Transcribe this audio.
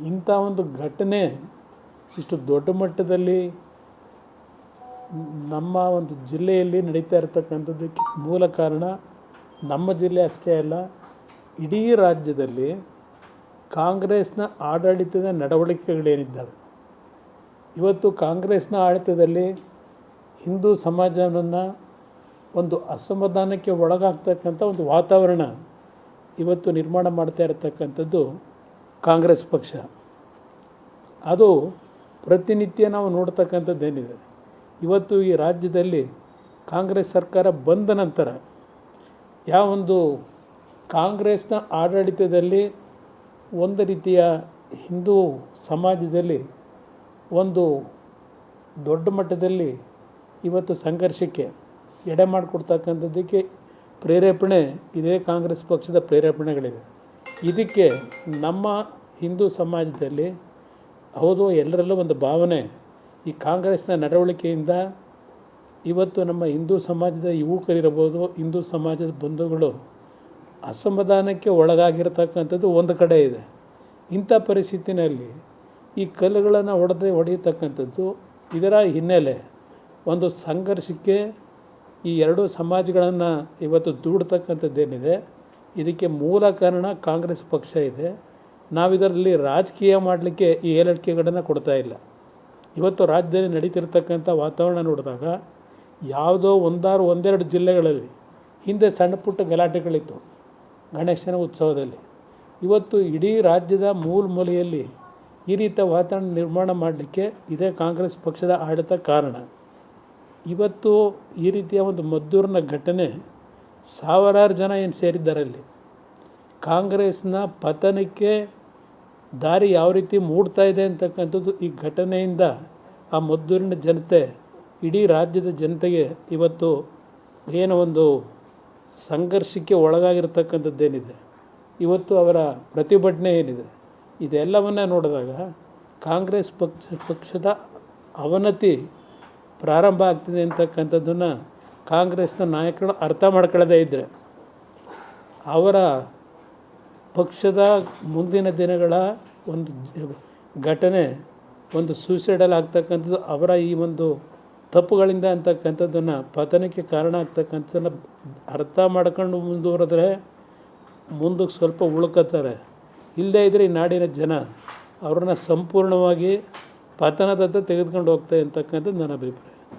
ಇಂಥ ಒಂದು ಘಟನೆ ಇಷ್ಟು ದೊಡ್ಡ ಮಟ್ಟದಲ್ಲಿ ನಮ್ಮ ಒಂದು ಜಿಲ್ಲೆಯಲ್ಲಿ ನಡೀತಾ ಇರತಕ್ಕಂಥದ್ದಕ್ಕೆ ಮೂಲ ಕಾರಣ ನಮ್ಮ ಜಿಲ್ಲೆ ಅಷ್ಟೇ ಅಲ್ಲ, ಇಡೀ ರಾಜ್ಯದಲ್ಲಿ ಕಾಂಗ್ರೆಸ್ನ ಆಡಳಿತದ ನಡವಳಿಕೆಗಳೇನಿದ್ದಾವೆ. ಇವತ್ತು ಕಾಂಗ್ರೆಸ್ನ ಆಡಳಿತದಲ್ಲಿ ಹಿಂದೂ ಸಮಾಜವನ್ನು ಒಂದು ಅಸಮಾಧಾನಕ್ಕೆ ಒಳಗಾಗ್ತಕ್ಕಂಥ ಒಂದು ವಾತಾವರಣ ಇವತ್ತು ನಿರ್ಮಾಣ ಮಾಡ್ತಾ ಇರತಕ್ಕಂಥದ್ದು ಕಾಂಗ್ರೆಸ್ ಪಕ್ಷ. ಅದು ಪ್ರತಿನಿತ್ಯ ನಾವು ನೋಡ್ತಕ್ಕಂಥದ್ದೇನಿದೆ. ಇವತ್ತು ಈ ರಾಜ್ಯದಲ್ಲಿ ಕಾಂಗ್ರೆಸ್ ಸರ್ಕಾರ ಬಂದ ನಂತರ ಯಾವೊಂದು ಕಾಂಗ್ರೆಸ್ನ ಆಡಳಿತದಲ್ಲಿ ಒಂದು ರೀತಿಯ ಹಿಂದೂ ಸಮಾಜದಲ್ಲಿ ಒಂದು ದೊಡ್ಡ ಮಟ್ಟದಲ್ಲಿ ಇವತ್ತು ಸಂಘರ್ಷಕ್ಕೆ ಎಡೆ ಮಾಡಿಕೊಡ್ತಕ್ಕಂಥದ್ದಕ್ಕೆ ಪ್ರೇರೇಪಣೆ ಇದೇ ಕಾಂಗ್ರೆಸ್ ಪಕ್ಷದ ಪ್ರೇರೇಪಣೆಗಳಿದೆ. ಇದಕ್ಕೆ ನಮ್ಮ ಹಿಂದೂ ಸಮಾಜದಲ್ಲಿ ಹೌದು ಎಲ್ಲರಲ್ಲೂ ಒಂದು ಭಾವನೆ, ಈ ಕಾಂಗ್ರೆಸ್ನ ನಡವಳಿಕೆಯಿಂದ ಇವತ್ತು ನಮ್ಮ ಹಿಂದೂ ಸಮಾಜದ ಯುವಕರಿರ್ಬೋದು, ಹಿಂದೂ ಸಮಾಜದ ಬಂಧುಗಳು ಅಸಮಾಧಾನಕ್ಕೆ ಒಳಗಾಗಿರ್ತಕ್ಕಂಥದ್ದು ಒಂದು ಕಡೆ ಇದೆ. ಇಂಥ ಪರಿಸ್ಥಿತಿನಲ್ಲಿ ಈ ಕಲ್ಲುಗಳನ್ನು ಹೊಡೆಯತಕ್ಕಂಥದ್ದು ಇದರ ಹಿನ್ನೆಲೆ ಒಂದು ಸಂಘರ್ಷಕ್ಕೆ ಈ ಎರಡೂ ಸಮಾಜಗಳನ್ನು ಇವತ್ತು ದೂಡ್ತಕ್ಕಂಥದ್ದೇನಿದೆ, ಇದಕ್ಕೆ ಮೂಲ ಕಾರಣ ಕಾಂಗ್ರೆಸ್ ಪಕ್ಷ ಇದೆ. ನಾವಿದರಲ್ಲಿ ರಾಜಕೀಯ ಮಾಡಲಿಕ್ಕೆ ಈ ಹೇಳಿಕೆಗಳನ್ನು ಕೊಡ್ತಾ ಇಲ್ಲ. ಇವತ್ತು ರಾಜ್ಯದಲ್ಲಿ ನಡೀತಿರ್ತಕ್ಕಂಥ ವಾತಾವರಣ ನೋಡಿದಾಗ ಯಾವುದೋ ಒಂದೆರಡು ಜಿಲ್ಲೆಗಳಲ್ಲಿ ಹಿಂದೆ ಸಣ್ಣ ಪುಟ್ಟ ಗಲಾಟೆಗಳಿತ್ತು ಗಣೇಶನ ಉತ್ಸವದಲ್ಲಿ. ಇವತ್ತು ಇಡೀ ರಾಜ್ಯದ ಮೂಲೆಯಲ್ಲಿ ಈ ರೀತಿಯ ವಾತಾವರಣ ನಿರ್ಮಾಣ ಮಾಡಲಿಕ್ಕೆ ಇದೇ ಕಾಂಗ್ರೆಸ್ ಪಕ್ಷದ ಆಡಳಿತ ಕಾರಣ. ಇವತ್ತು ಈ ರೀತಿಯ ಒಂದು ಮದ್ದೂರಿನ ಘಟನೆ ಸಾವಿರಾರು ಜನ ಏನು ಸೇರಿದ್ದಾರಲ್ಲಿ ಕಾಂಗ್ರೆಸ್ನ ಪತನಕ್ಕೆ ದಾರಿ ಯಾವ ರೀತಿ ಮೂಡ್ತಾ ಇದೆ ಅಂತಕ್ಕಂಥದ್ದು ಈ ಘಟನೆಯಿಂದ ಆ ಮದ್ದೂರಿನ ಜನತೆ, ಇಡೀ ರಾಜ್ಯದ ಜನತೆಗೆ ಇವತ್ತು ಏನೋ ಒಂದು ಸಂಘರ್ಷಕ್ಕೆ ಒಳಗಾಗಿರ್ತಕ್ಕಂಥದ್ದೇನಿದೆ, ಇವತ್ತು ಅವರ ಪ್ರತಿಭಟನೆ ಏನಿದೆ, ಇದೆಲ್ಲವನ್ನ ನೋಡಿದಾಗ ಕಾಂಗ್ರೆಸ್ ಪಕ್ಷದ ಅವನತಿ ಪ್ರಾರಂಭ ಆಗ್ತಿದೆ ಅಂತಕ್ಕಂಥದ್ದನ್ನು ಕಾಂಗ್ರೆಸ್ನ ನಾಯಕರು ಅರ್ಥ ಮಾಡ್ಕೊಳ್ಳದೇ ಇದ್ದರೆ ಅವರ ಪಕ್ಷದ ಮುಂದಿನ ದಿನಗಳ ಒಂದು ಘಟನೆ ಒಂದು ಸೂಸೈಡಲ್ ಆಗ್ತಕ್ಕಂಥದ್ದು ಅವರ ಈ ಒಂದು ತಪ್ಪುಗಳಿಂದ ಅಂತಕ್ಕಂಥದ್ದನ್ನು ಪತನಕ್ಕೆ ಕಾರಣ ಆಗ್ತಕ್ಕಂಥದ್ದನ್ನು ಅರ್ಥ ಮಾಡ್ಕೊಂಡು ಮುಂದುವರೆದ್ರೆ ಮುಂದಕ್ಕೆ ಸ್ವಲ್ಪ ಉಳ್ಕೋತಾರೆ. ಇಲ್ಲದೇ ಇದ್ದರೆ ಈ ನಾಡಿನ ಜನ ಅವ್ರನ್ನ ಸಂಪೂರ್ಣವಾಗಿ ಪತನದತ್ತ ತೆಗೆದುಕೊಂಡು ಹೋಗ್ತಾರೆ ಅಂತಕ್ಕಂಥದ್ದು ನನ್ನ ಅಭಿಪ್ರಾಯ.